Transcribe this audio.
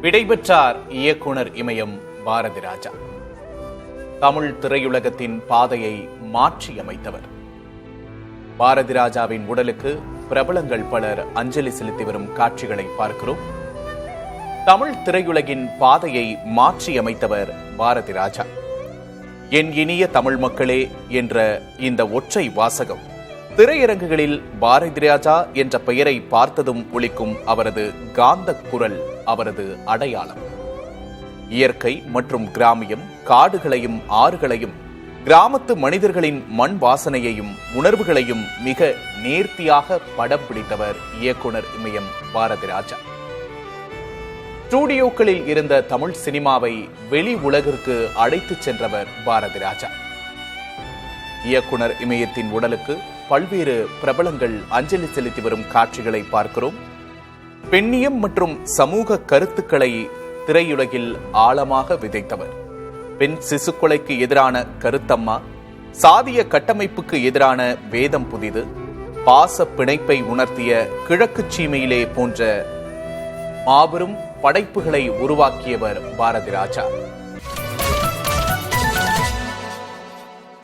விடைபெற்றார் இயக்குனர் இமயம் பாரதி ராஜா. தமிழ் திரையுலகத்தின் பாதையை மாற்றியமைத்தவர். பாரதி ராஜாவின் உடலுக்கு பிரபலங்கள் பலர் அஞ்சலி செலுத்தி வரும் காட்சிகளை பார்க்கிறோம். தமிழ் திரையுலகின் பாதையை மாற்றியமைத்தவர் பாரதி ராஜா. என் இனிய தமிழ் மக்களே என்ற இந்த ஒற்றை வாசகம் திரையரங்குகளில் பாரதி ராஜா என்ற பெயரை பார்த்ததும் ஒலிக்கும் அவரது காந்த குரல் அவரது அடையாளம். இயற்கை மற்றும் கிராமியம், காடுகளையும் ஆறுகளையும், கிராமத்து மனிதர்களின் மண் வாசனையையும் உணர்வுகளையும் மிக நேர்த்தியாக படம் பிடித்தவர் இயக்குனர் இமயம் பாரதி ராஜா. ஸ்டூடியோக்களில் இருந்த தமிழ் சினிமாவை வெளி உலகிற்கு அழைத்துச் சென்றவர் பாரதி ராஜா. இயக்குனர் இமயத்தின் உடலுக்கு பல்வேறு பிரபலங்கள் அஞ்சலி செலுத்தி வரும் காட்சிகளை பார்க்கிறோம். பெண்ணியம் மற்றும் சமூக கருத்துக்களை திரையுலகில் ஆழமாக விதைத்தவர். பெண் சிசுக்கொலைக்கு எதிரான கருத்தம்மா, சாதிய கட்டமைப்புக்கு எதிரான வேதம் புதிது, பாச பிணைப்பை உணர்த்திய கிழக்கு சீமையிலே போன்ற மாபெரும் படைப்புகளை உருவாக்கியவர் பாரதி ராஜா.